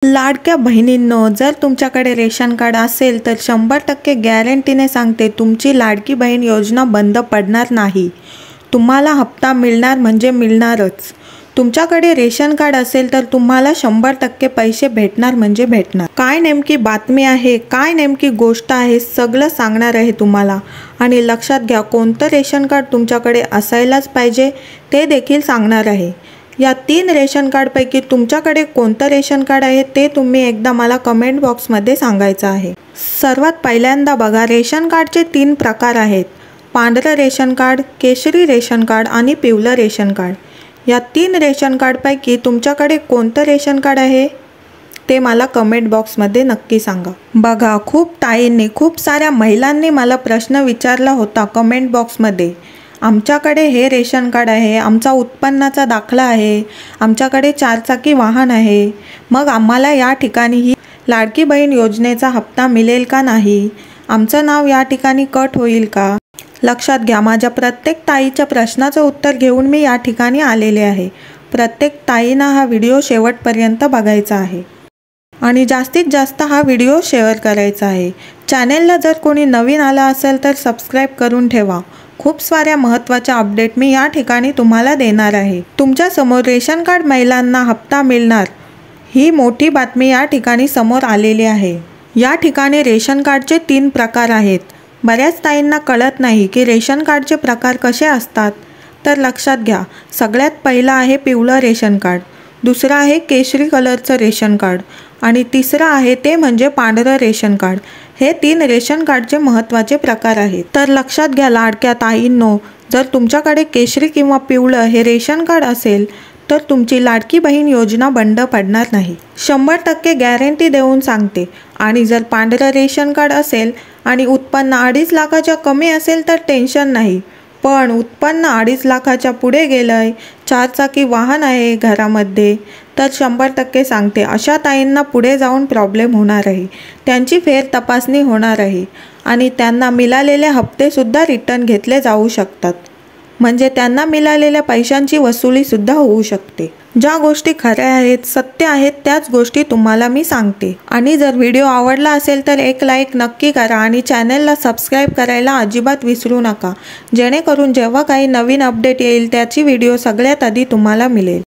लाडक्या बहिणींनो, जर तुमच्याकडे रेशन कार्ड असेल तर 100% गॅरंटीने सांगते तुमची लाडकी बहीण योजना बंद पडणार नाही। तुम्हाला हप्ता मिळणार म्हणजे मिळणारच। तुमच्याकडे रेशन कार्ड असेल तर तुम्हाला 100% पैसे भेटणार म्हणजे भेटणार। काय नेमकी बातमी आहे, काय नेमकी गोष्ट आहे, सगळं सांगणार आहे तुम्हाला। आणि लक्षात घ्या, कोणतं रेशन कार्ड तुमच्याकडे असायलाच पाहिजे ते देखील सांगणार आहे। या 3 रेशन कार्डपैकी तुमच्याकडे कोणतं रेशन कार्ड आहे ते तुम्ही एकदा मला कमेंट बॉक्समध्ये सांगायचं आहे। सर्वात पहिल्यांदा बघा, रेशन कार्डचे 3 प्रकार आहेत: पांढरं रेशन कार्ड, केशरी रेशन कार्ड आणि पिवळं रेशन कार्ड। या 3 रेशन कार्डपैकी तुमच्याकडे कोणतं रेशन कार्ड आहे ते मला कमेंट बॉक्समध्ये नक्की सांगा। बघा, खूप ताईंनी, खूप साऱ्या महिलांनी मला प्रश्न विचारला होता कमेंट बॉक्समध्ये, आमच्याकडे हे रेशन कार्ड आहे, आमचा उत्पन्नाचा दाखला आहे, आमच्याकडे 4 चाकी वाहन आहे, मग आम्हाला या ठिकाणीही लाडकी बहीण योजनेचा हप्ता मिळेल का नाही, आमचं नाव या ठिकाणी कट होईल का? लक्षात घ्या, माझ्या प्रत्येक ताईच्या प्रश्नाचं उत्तर घेऊन मी या ठिकाणी आलेले आहे। प्रत्येक ताईंना हा व्हिडिओ शेवटपर्यंत बघायचा आहे आणि जास्तीत जास्त हा व्हिडिओ शेअर करायचा आहे। चॅनेलला जर कोणी नवीन आला असेल तर सबस्क्राईब करून ठेवा। खूप साऱ्या महत्त्वाच्या अपडेट मी या ठिकाणी तुम्हाला देणार आहे। तुमच्यासमोर रेशन कार्ड महिलांना हप्ता मिळणार ही मोठी बातमी या ठिकाणी समोर आलेली आहे। या ठिकाणी रेशन कार्डचे 3 प्रकार आहेत। बऱ्याच ताईंना कळत नाही की रेशन कार्डचे प्रकार कसे असतात, तर लक्षात घ्या, सगळ्यात पहिला आहे पिवळं रेशन कार्ड, दुसरं आहे केशरी कलरचं रेशन कार्ड आणि तिसरं आहे ते म्हणजे पांढरं रेशन कार्ड। हे 3 रेशन कार्डचे महत्त्वाचे प्रकार आहेत। तर लक्षात घ्या लाडक्या ताईंनो, जर तुमच्याकडे केशरी किंवा पिवळं हे रेशन कार्ड असेल तर तुमची लाडकी बहीण योजना बंद पडणार नाही, 100% गॅरंटी देऊन सांगते। आणि जर पांढरं रेशन कार्ड असेल आणि उत्पन्न 2.5 लाखाच्या कमी असेल तर टेन्शन नाही, पण उत्पन्न 2.5 लाखाच्या पुढे गेलंय, 4 चाकी वाहन आहे घरामध्ये, तर 100% सांगते अशा ताईंना पुढे जाऊन प्रॉब्लेम होणार आहे। त्यांची फेर तपासणी होणार आहे आणि त्यांना मिळालेले हप्तेसुद्धा रिटर्न घेतले जाऊ शकतात, म्हणजे त्यांना मिळालेल्या पैशांची वसुलीसुद्धा होऊ शकते। ज्या गोष्टी खऱ्या आहेत, सत्य आहेत, त्याच गोष्टी तुम्हाला मी सांगते। आणि जर व्हिडिओ आवडला असेल तर एक लाईक नक्की करा आणि चॅनलला सबस्क्राईब करायला अजिबात विसरू नका, जेणेकरून जेव्हा काही नवीन अपडेट येईल त्याची व्हिडिओ सगळ्यात आधी तुम्हाला मिळेल।